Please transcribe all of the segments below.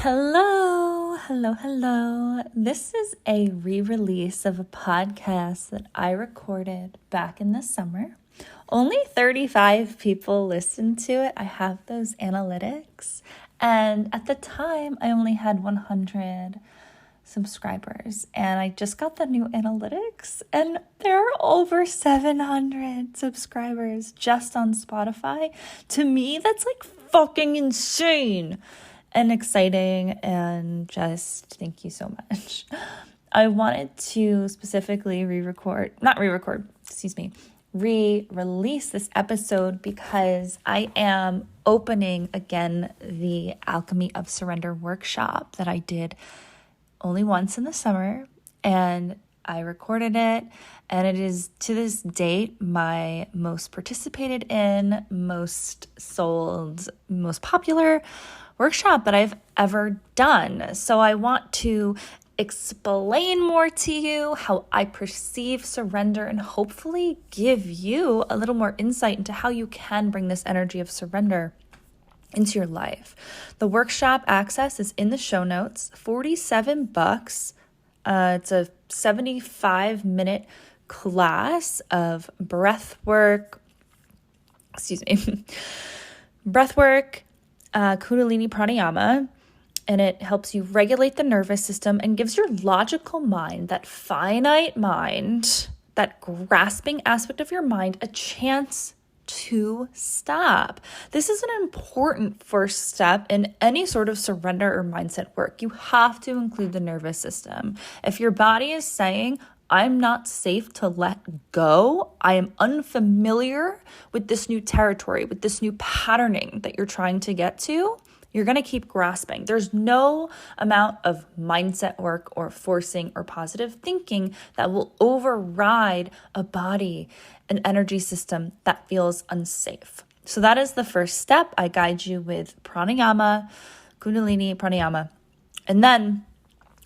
Hello. This is a re-release of a podcast that I recorded back in the summer. Only 35 people listened to it. I have those analytics. And at the time, I only had 100 subscribers. And I just got the new analytics, and there are over 700 subscribers just on Spotify. To me, that's like fucking insane and exciting, and just thank you so much. I wanted to specifically re-release this episode because I am opening again the Alchemy of Surrender workshop that I did only once in the summer, and I recorded it, and it is to this date my most participated in, most sold, most popular workshop that I've ever done. So I want to explain more to you how I perceive surrender and hopefully give you a little more insight into how you can bring this energy of surrender into your life. The workshop access is in the show notes, $47. It's a 75-minute class of breath work, Kundalini pranayama, and it helps you regulate the nervous system and gives your logical mind, that finite mind, that grasping aspect of your mind, a chance to stop. This is an important first step in any sort of surrender or mindset work. You have to include the nervous system. If your body is saying, I'm not safe to let go, I am unfamiliar with this new territory, with this new patterning that you're trying to get to, you're going to keep grasping. There's no amount of mindset work or forcing or positive thinking that will override a body, an energy system that feels unsafe. So that is the first step. I guide you with pranayama, Kundalini pranayama, and then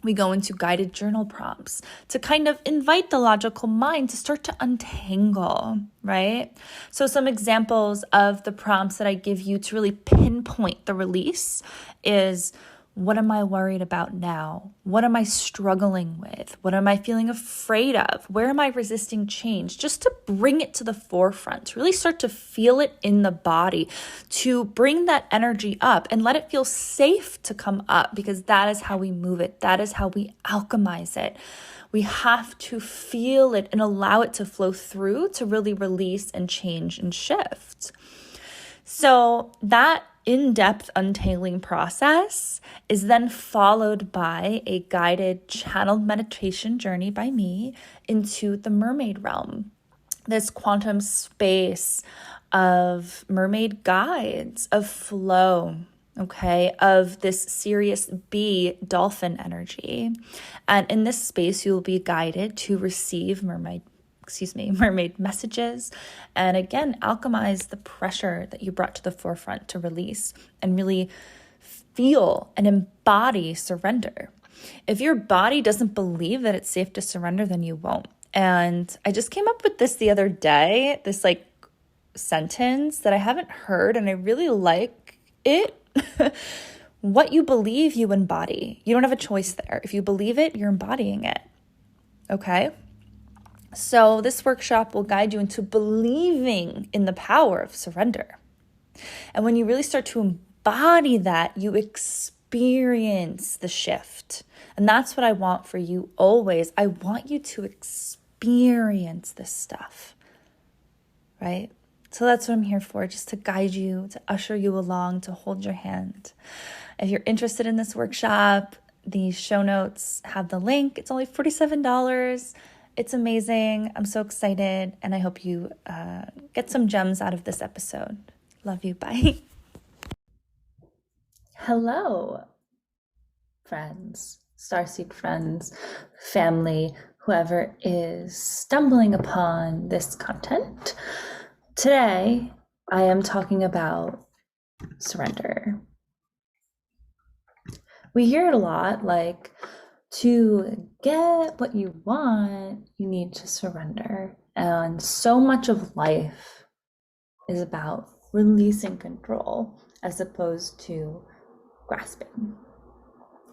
we go into guided journal prompts to kind of invite the logical mind to start to untangle, right? So some examples of the prompts that I give you to really pinpoint the release is, what am I worried about now? What am I struggling with? What am I feeling afraid of? Where am I resisting change? Just to bring it to the forefront, to really start to feel it in the body, to bring that energy up and let it feel safe to come up, because that is how we move it. That is how we alchemize it. We have to feel it and allow it to flow through to really release and change and shift. So that in-depth untangling process is then followed by a guided channeled meditation journey by me into the mermaid realm, this quantum space of mermaid guides, of flow, okay, of this Sirius B dolphin energy. And in this space, you'll be guided to receive mermaid messages, and again, alchemize the pressure that you brought to the forefront to release and really feel and embody surrender. If your body doesn't believe that it's safe to surrender, then you won't. And I just came up with this the other day, this like sentence that I haven't heard, and I really like it. What you believe, you embody. You don't have a choice there. If you believe it, you're embodying it. Okay? So this workshop will guide you into believing in the power of surrender. And when you really start to embody that, you experience the shift. And that's what I want for you always. I want you to experience this stuff, right? So that's what I'm here for, just to guide you, to usher you along, to hold your hand. If you're interested in this workshop, the show notes have the link. It's only $47. It's amazing. I'm so excited, and I hope you get some gems out of this episode. Love you. Bye. Hello, friends, starseed friends, family, whoever is stumbling upon this content. Today, I am talking about surrender. We hear it a lot, like, to get what you want, you need to surrender. And so much of life is about releasing control as opposed to grasping.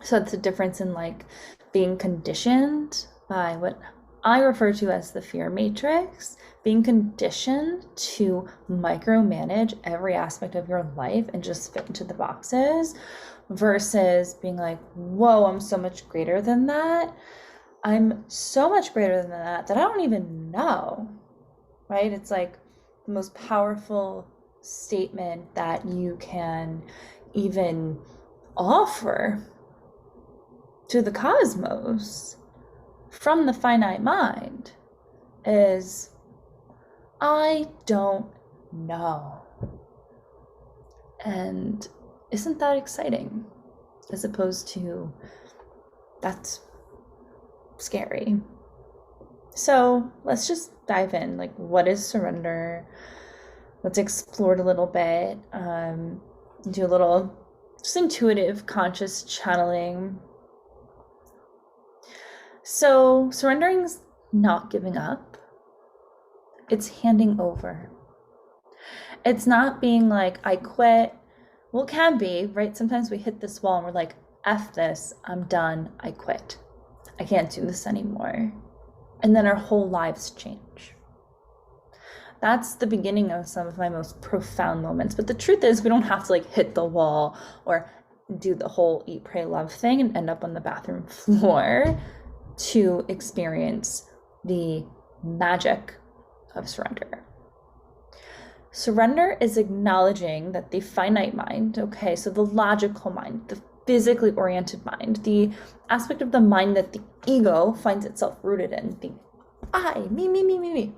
So it's a difference in like being conditioned by what I refer to as the fear matrix, being conditioned to micromanage every aspect of your life and just fit into the boxes, versus being like, whoa, I'm so much greater than that. I'm so much greater than that I don't even know, right? It's like the most powerful statement that you can even offer to the cosmos from the finite mind is, I don't know. And isn't that exciting? As opposed to, that's scary. So let's just dive in. Like, what is surrender? Let's explore it a little bit. Do a little just intuitive, conscious channeling. So surrendering is not giving up. It's handing over. It's not being like, I quit. Well, it can be, right? Sometimes we hit this wall and we're like, F this, I'm done, I quit. I can't do this anymore. And then our whole lives change. That's the beginning of some of my most profound moments. But the truth is, we don't have to like hit the wall or do the whole eat, pray, love thing and end up on the bathroom floor to experience the magic of surrender. Surrender is acknowledging that the finite mind, okay, so the logical mind, the physically oriented mind, the aspect of the mind that the ego finds itself rooted in, the I, me.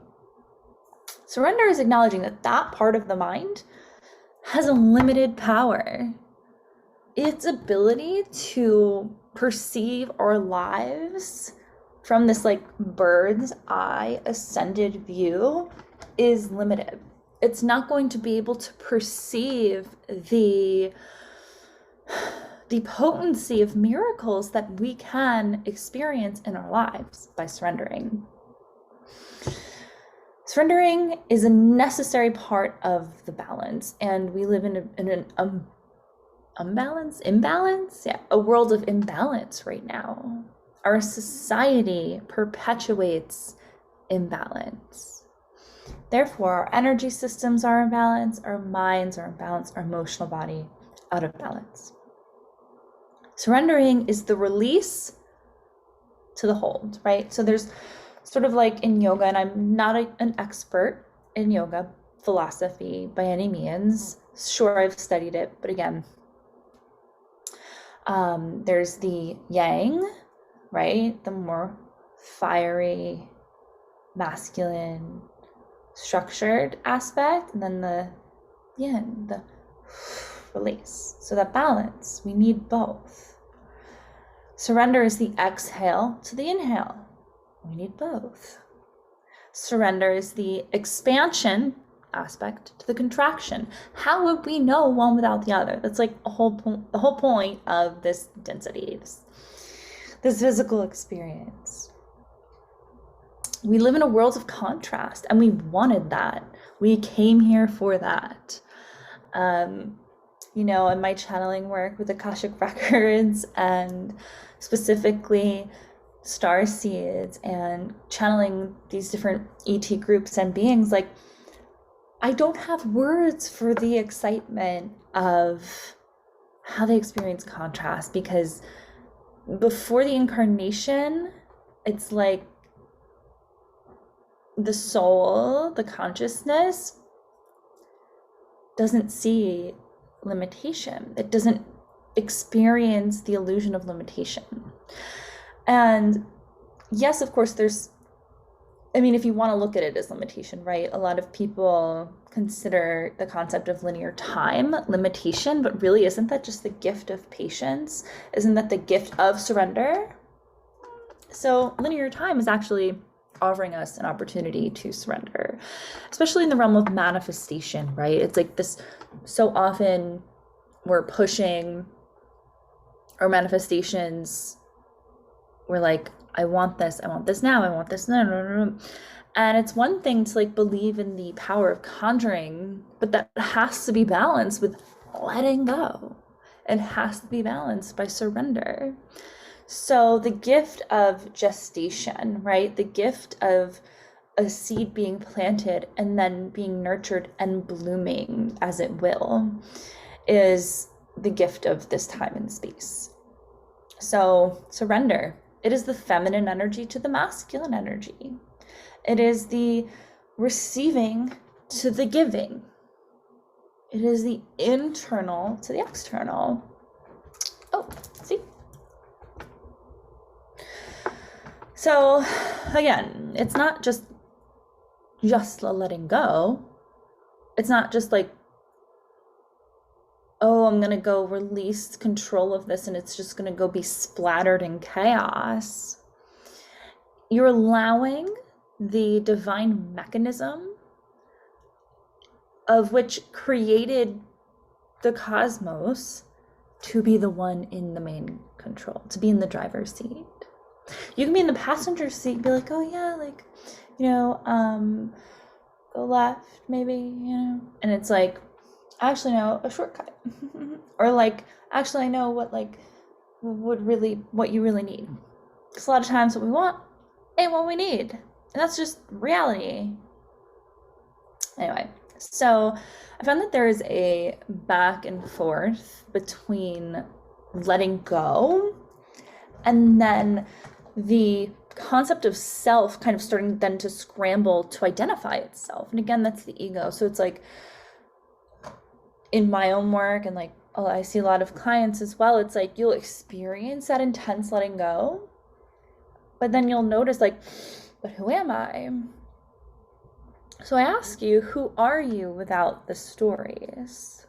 Surrender is acknowledging that that part of the mind has a limited power. Its ability to perceive our lives from this like bird's eye ascended view is limited. It's not going to be able to perceive the potency of miracles that we can experience in our lives by surrendering. Surrendering is a necessary part of the balance, and we live in an imbalance? Yeah, a world of imbalance right now. Our society perpetuates imbalance. Therefore, our energy systems are in balance, our minds are in balance, our emotional body out of balance. Surrendering is the release to the hold, right? So there's sort of like in yoga, and I'm not an expert in yoga philosophy by any means. Sure, I've studied it, but again, there's the yang, right? The more fiery, masculine, structured aspect, and then the yin, the release. So that balance, we need both. Surrender is the exhale to the inhale. We need both. Surrender is the expansion aspect to the contraction. How would we know one without the other? That's like the whole point of this density, this physical experience. We live in a world of contrast, and we wanted that. We came here for that. In my channeling work with Akashic Records and specifically star seeds and channeling these different ET groups and beings, like, I don't have words for the excitement of how they experience contrast, because before the incarnation, it's like the soul, the consciousness, doesn't see limitation. It doesn't experience the illusion of limitation. And yes, of course, if you want to look at it as limitation, right? A lot of people consider the concept of linear time limitation, but really, isn't that just the gift of patience? Isn't that the gift of surrender? So linear time is actually offering us an opportunity to surrender, especially in the realm of manifestation, right? It's like this, so often we're pushing our manifestations. We're like, I want this now, I want this, no. And it's one thing to like believe in the power of conjuring, but that has to be balanced with letting go. It has to be balanced by surrender. So the gift of gestation, right? The gift of a seed being planted and then being nurtured and blooming as it will is the gift of this time and space. So surrender. It is the feminine energy to the masculine energy. It is the receiving to the giving. It is the internal to the external. Oh, see? So again, it's not just a letting go. It's not just like, oh, I'm going to go release control of this and it's just going to go be splattered in chaos. You're allowing the divine mechanism of which created the cosmos to be the one in the main control, to be in the driver's seat. You can be in the passenger seat and be like, oh yeah, like, go left maybe, and it's like, actually no, a shortcut. Or like, actually I know what you really need. Because a lot of times what we want ain't what we need. And that's just reality. Anyway, so I found that there is a back and forth between letting go and then the concept of self kind of starting then to scramble to identify itself. And again, that's the ego. So it's like in my own work and like, I see a lot of clients as well. It's like you'll experience that intense letting go, but then you'll notice like, but who am I? So I ask you, who are you without the stories?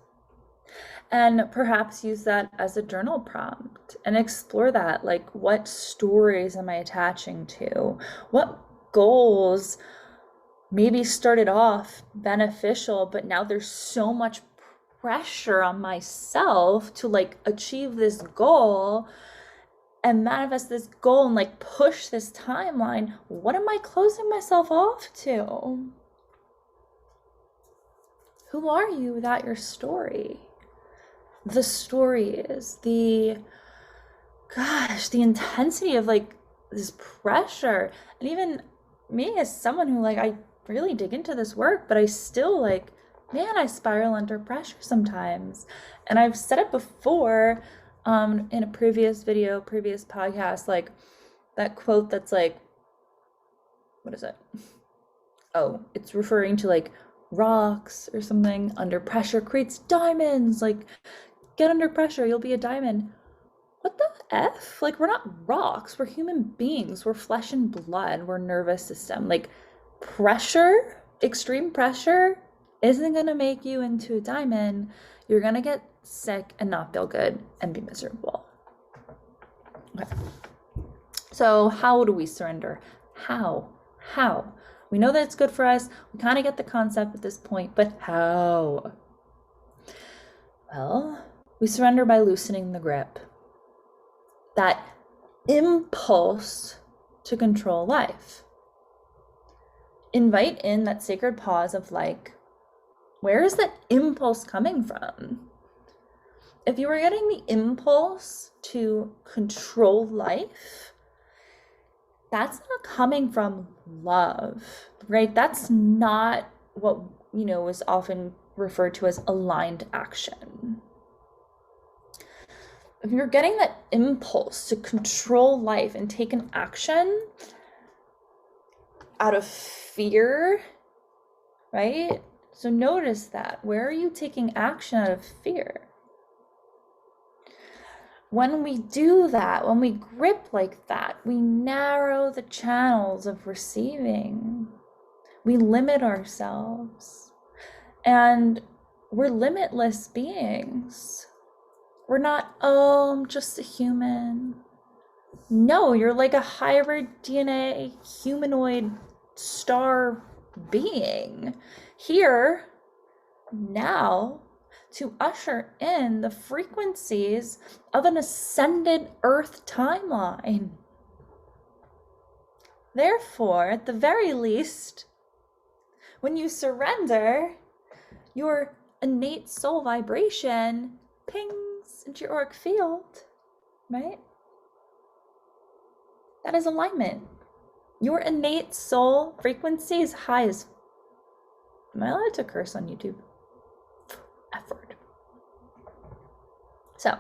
And perhaps use that as a journal prompt and explore that. Like, what stories am I attaching to? What goals maybe started off beneficial, but now there's so much pressure on myself to like achieve this goal and manifest this goal and like push this timeline. What am I closing myself off to? Who are you without your story? The stories, the intensity of like this pressure. And even me as someone who like, I really dig into this work, but I still like, man, I spiral under pressure sometimes. And I've said it before in a previous video, previous podcast, like that quote that's like, what is it? Oh, it's referring to like rocks or something. Under pressure creates diamonds. Like, get under pressure, you'll be a diamond. What the F? Like, we're not rocks, we're human beings. We're flesh and blood, we're nervous system. Like, pressure, extreme pressure isn't gonna make you into a diamond. You're gonna get sick and not feel good and be miserable. Okay. So how do we surrender? How? We know that it's good for us. We kind of get the concept at this point, but how? Well, we surrender by loosening the grip. That impulse to control life. Invite in that sacred pause of like, where is that impulse coming from? If you were getting the impulse to control life, that's not coming from love, right? That's not what, is often referred to as aligned action. If you're getting that impulse to control life and take an action out of fear, right? So notice that. Where are you taking action out of fear? When we do that, when we grip like that, we narrow the channels of receiving. We limit ourselves. And we're limitless beings. We're not, I'm just a human. No, you're like a hybrid DNA humanoid star being here now to usher in the frequencies of an ascended Earth timeline. Therefore, at the very least, when you surrender, your innate soul vibration pings into your auric field, right? That is alignment. Your innate soul frequency is high as... Am I allowed to curse on YouTube? Effort. So,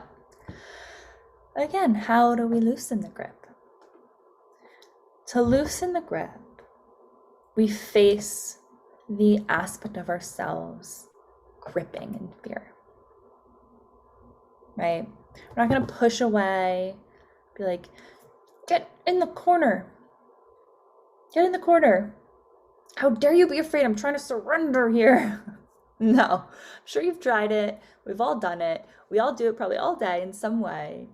again, how do we loosen the grip? To loosen the grip, we face the aspect of ourselves gripping in fear, right? We're not going to push away, be like, get in the corner. Get in the corner. How dare you be afraid? I'm trying to surrender here. No, I'm sure you've tried it. We've all done it. We all do it probably all day in some way.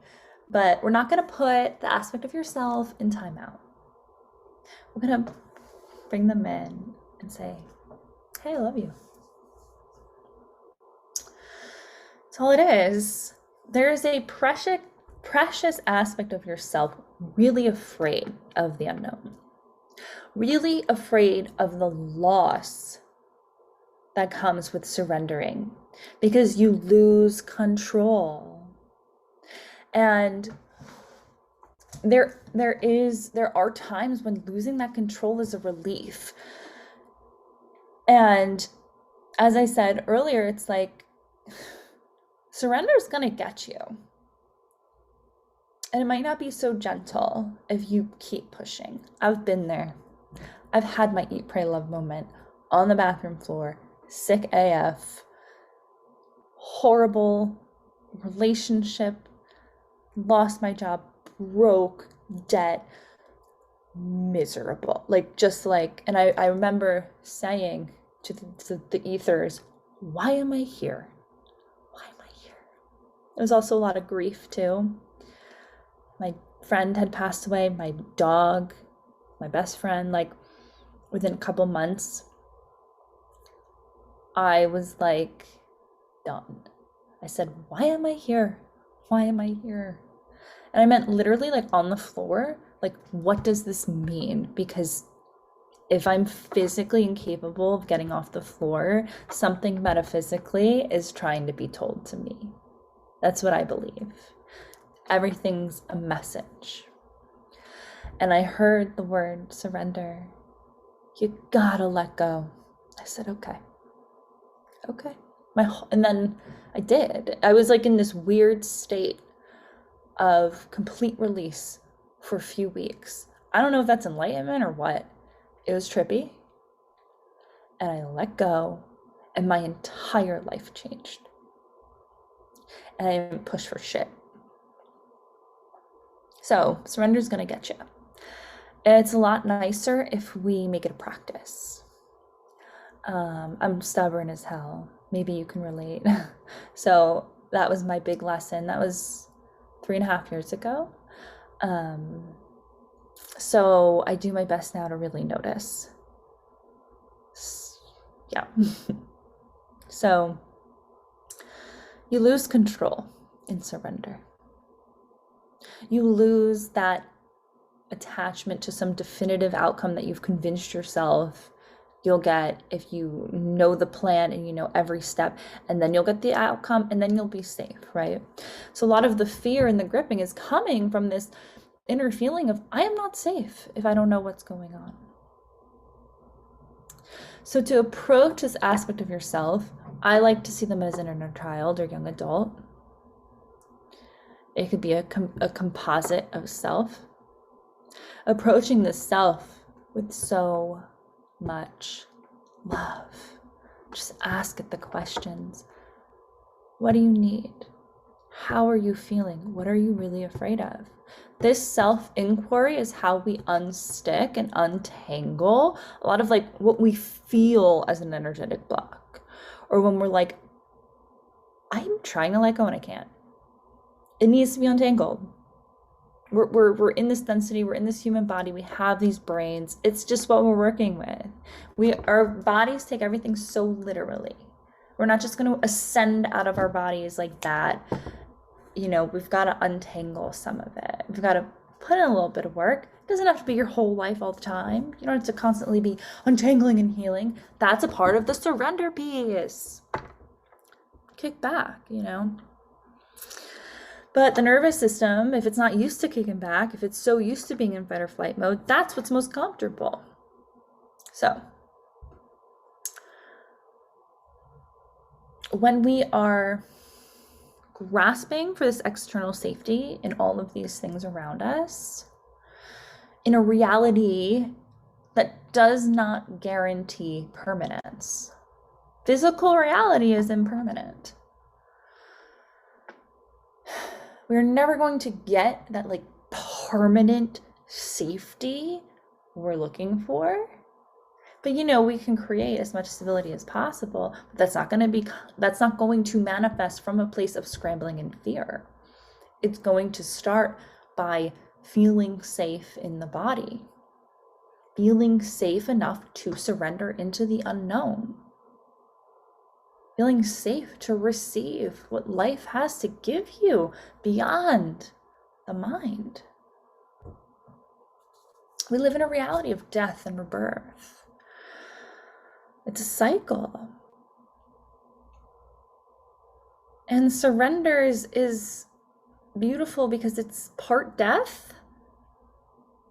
But we're not going to put the aspect of yourself in timeout. We're going to bring them in and say, hey, I love you. That's all it is. There is a precious aspect of yourself really afraid of the unknown. Really afraid of the loss that comes with surrendering, because you lose control. And there are times when losing that control is a relief. And as I said earlier, it's like surrender is going to get you. And it might not be so gentle if you keep pushing. I've been there. I've had my eat, pray, love moment on the bathroom floor, sick AF, horrible relationship, lost my job, broke, debt, miserable. And I remember saying to the ethers, why am I here? Why am I here? There was also a lot of grief too. My friend had passed away, my dog, my best friend, within a couple months, I was done. I said, why am I here? Why am I here? And I meant literally on the floor, what does this mean? Because if I'm physically incapable of getting off the floor, something metaphysically is trying to be told to me. That's what I believe. Everything's a message. And I heard the word surrender. You gotta let go. I said, okay. And then I did. I was in this weird state of complete release for a few weeks. I don't know if that's enlightenment or what. It was trippy. And I let go, and my entire life changed. And I didn't push for shit. So surrender is going to get you. It's a lot nicer if we make it a practice. I'm stubborn as hell. Maybe you can relate. So that was my big lesson. That was 3.5 years ago. So I do my best now to really notice. Yeah. So you lose control in surrender. You lose that attachment to some definitive outcome that you've convinced yourself you'll get if you know the plan and you know every step, and then you'll get the outcome and then you'll be safe, right? So a lot of the fear and the gripping is coming from this inner feeling of I am not safe if I don't know what's going on. So to approach this aspect of yourself, I like to see them as an inner child or young adult. It could be a composite of self. Approaching the self with so much love. Just ask it the questions. What do you need? How are you feeling? What are you really afraid of? This self-inquiry is how we unstick and untangle a lot of what we feel as an energetic block. Or when we're I'm trying to let go and I can't. It needs to be untangled. We're in this density, we're in this human body, we have these brains. It's just what we're working with. Our bodies take everything so literally. We're not just going to ascend out of our bodies like that. We've got to untangle some of it. We've got to put in a little bit of work. It doesn't have to be your whole life all the time. You don't have to constantly be untangling and healing. That's a part of the surrender piece. Kick back, But the nervous system, if it's not used to kicking back, if it's so used to being in fight or flight mode, that's what's most comfortable. So when we are grasping for this external safety in all of these things around us, in a reality that does not guarantee permanence, physical reality is impermanent. We're never going to get that like permanent safety we're looking for. But we can create as much stability as possible, but that's not going to manifest from a place of scrambling and fear. It's going to start by feeling safe in the body, feeling safe enough to surrender into the unknown, feeling safe to receive what life has to give you beyond the mind. We live in a reality of death and rebirth. It's a cycle. And surrender is beautiful because it's part death,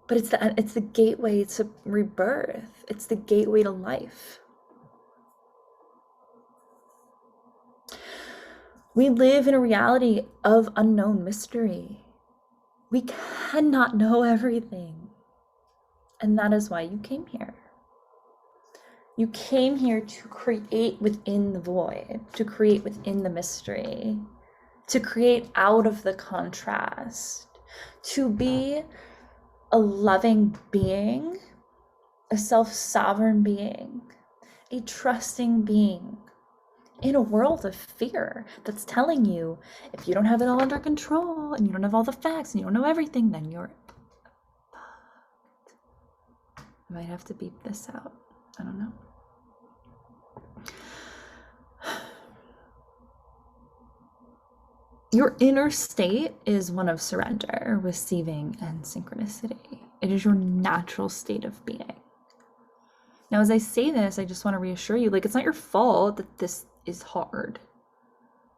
but it's the gateway to rebirth. It's the gateway to life. We live in a reality of unknown mystery. We cannot know everything. And that is why you came here. You came here to create within the void, to create within the mystery, to create out of the contrast, to be a loving being, a self-sovereign being, a trusting being in a world of fear that's telling you if you don't have it all under control and you don't have all the facts and you don't know everything, then you're fucked. I might have to beep this out. I don't know. Your inner state is one of surrender, receiving, and synchronicity. It is your natural state of being. Now, as I say this, I just want to reassure you, like, it's not your fault that this is hard.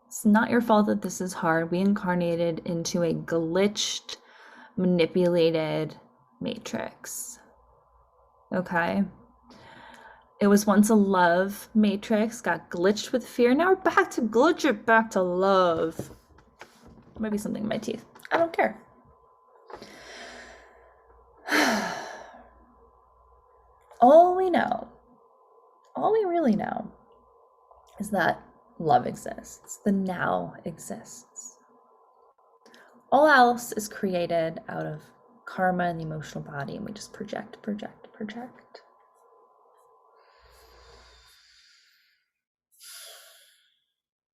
It's not your fault that this is hard. We incarnated into a glitched, manipulated matrix. Okay? It was once a love matrix, got glitched with fear. Now we're back to glitch it back to love. Maybe something in my teeth. I don't care. All we really know is that love exists. The now exists. All else is created out of karma and the emotional body, and we just project.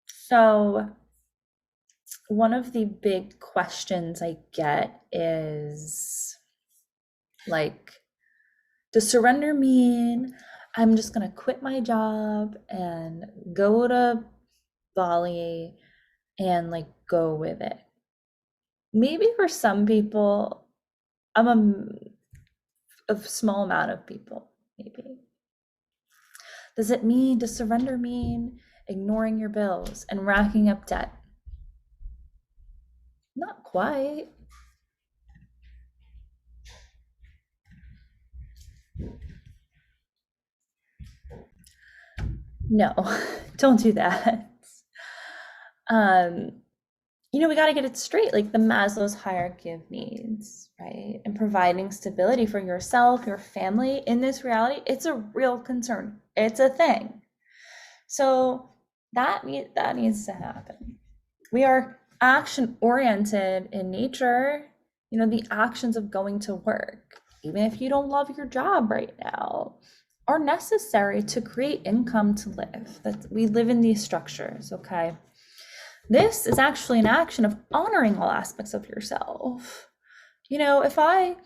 So one of the big questions I get is like, does surrender mean I'm just gonna quit my job and go to Bali and like go with it? Maybe for some people, a small amount of people, maybe. Does surrender mean ignoring your bills and racking up debt? Not quite. No, don't do that. We got to get it straight, like the Maslow's hierarchy of needs, right? And providing stability for yourself, your family in this reality, it's a real concern. It's a thing. So that needs to happen. We are action-oriented in nature. The actions of going to work, even if you don't love your job right now, are necessary to create income to live. That we live in these structures, okay? This is actually an action of honoring all aspects of yourself. If I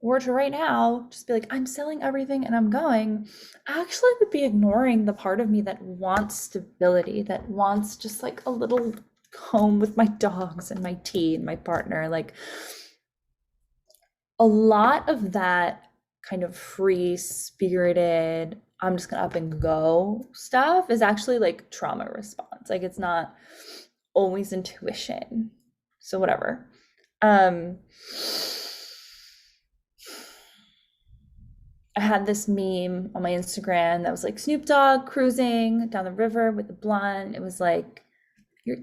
were to right now just be like, I'm selling everything and I'm going, I actually would be ignoring the part of me that wants stability, that wants just like a little home with my dogs and my tea and my partner. Like, a lot of that kind of free spirited, I'm just gonna up and go stuff is actually like trauma response. Like, it's not always intuition. So whatever. I had this meme on my Instagram that was like Snoop Dogg cruising down the river with a blunt. It was like,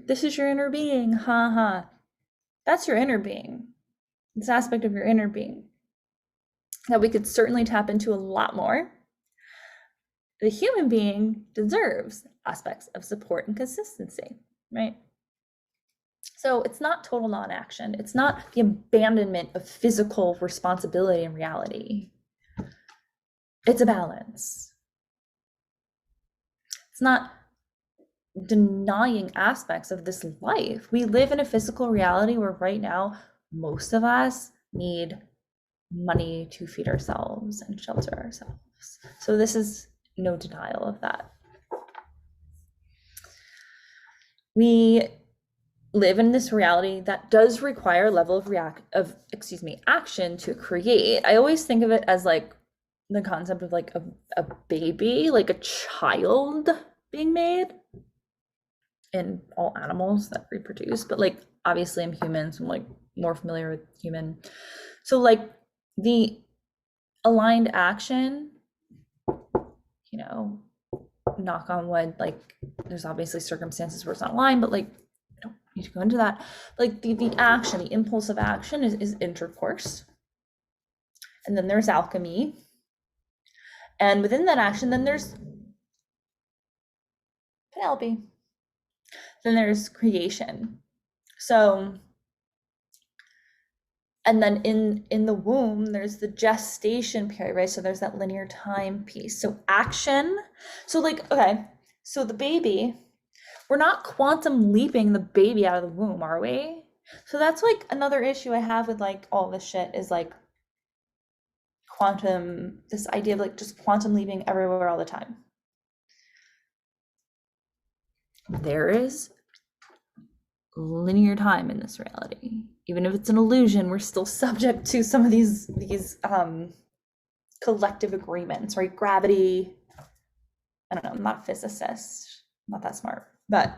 this is your inner being, ha ha. That's your inner being. This aspect of your inner being that we could certainly tap into a lot more. The human being deserves aspects of support and consistency, right? So it's not total non-action. It's not the abandonment of physical responsibility and reality. It's a balance. It's not denying aspects of this life. We live in a physical reality where right now, most of us need money to feed ourselves and shelter ourselves. So this is no denial of that. We live in this reality that does require a level of action to create. I always think of it as like the concept of like a baby, like a child being made, in all animals that reproduce, but like obviously I'm human, so I'm like more familiar with human. So like the aligned action, you know, knock on wood, like there's obviously circumstances where it's not aligned, but like I don't need to go into that. Like the action, the impulse of action is intercourse. And then there's alchemy. And within that action, then there's Penelope. Then there's creation. So, and then in the womb, there's the gestation period, right? So there's that linear time piece. So action. So like, okay, so the baby, we're not quantum leaping the baby out of the womb, are we? So that's like another issue I have with like all this shit is like quantum, this idea of like just quantum leaping everywhere all the time. There is linear time in this reality. Even if it's an illusion, we're still subject to some of these collective agreements, right? Gravity. I don't know, I'm not a physicist, I'm not that smart, but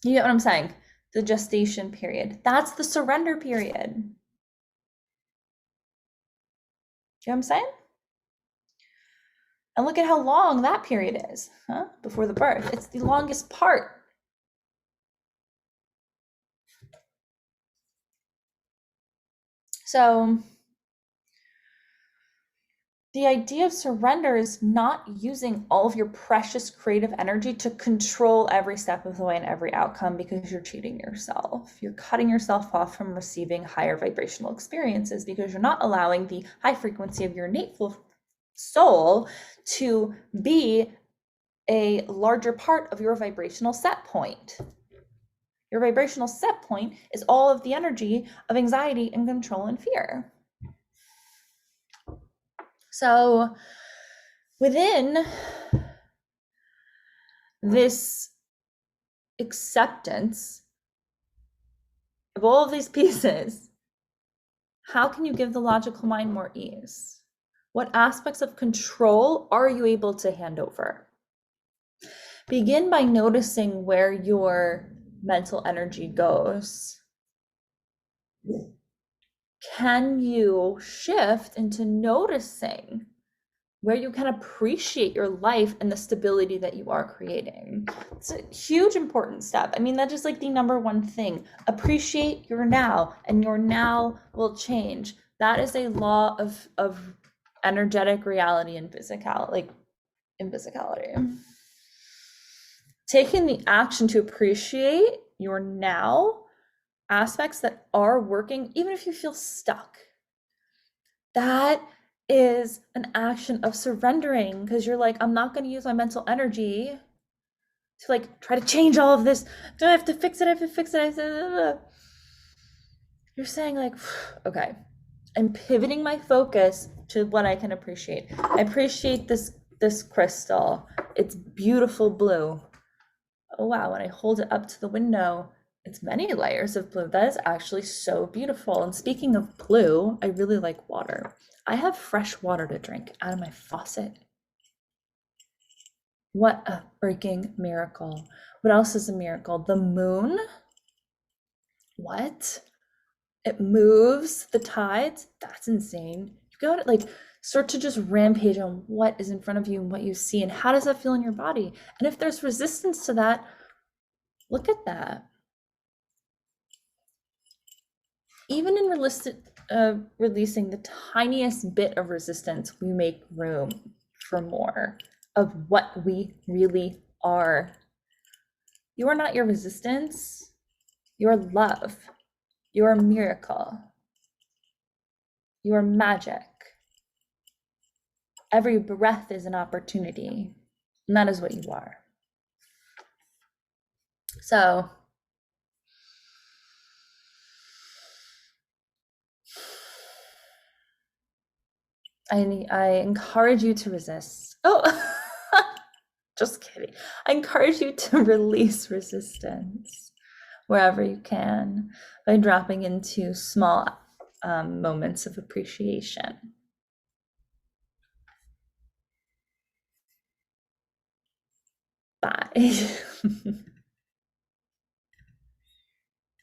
you get what I'm saying. The gestation period, that's the surrender period. Do you know what I'm saying? And look at how long that period is, huh? Before the birth. It's the longest part. So the idea of surrender is not using all of your precious creative energy to control every step of the way and every outcome, because you're cheating yourself. You're cutting yourself off from receiving higher vibrational experiences because you're not allowing the high frequency of your innate soul to be a larger part of your vibrational set point. Your vibrational set point is all of the energy of anxiety and control and fear. So within this acceptance of all of these pieces, how can you give the logical mind more ease? What aspects of control are you able to hand over? Begin by noticing where your mental energy goes. Can you shift into noticing where you can appreciate your life and the stability that you are creating? It's a huge important step. I mean, that is like the number one thing. Appreciate your now, and your now will change. That is a law of energetic reality and physicality, like in physicality. Taking the action to appreciate your now aspects that are working, even if you feel stuck, that is an action of surrendering, because you're like, I'm not going to use my mental energy to like try to change all of this. Do I have to fix it? I have to fix it. You're saying like, okay, I'm pivoting my focus to what I can appreciate. I appreciate this crystal. It's beautiful blue. Oh wow, when I hold it up to the window, it's many layers of blue. That is actually so beautiful. And speaking of blue, I really like water. I have fresh water to drink out of my faucet. What a freaking miracle. What else is a miracle? The moon What? It moves the tides? That's insane. You gotta like start to just rampage on what is in front of you and what you see and how does that feel in your body. And if there's resistance to that, look at that. Even in releasing the tiniest bit of resistance, we make room for more of what we really are. You are not your resistance. You're love. You're a miracle. You are magic. Every breath is an opportunity, and that is what you are. So, I encourage you to resist. Oh, just kidding. I encourage you to release resistance wherever you can by dropping into small moments of appreciation. Bye.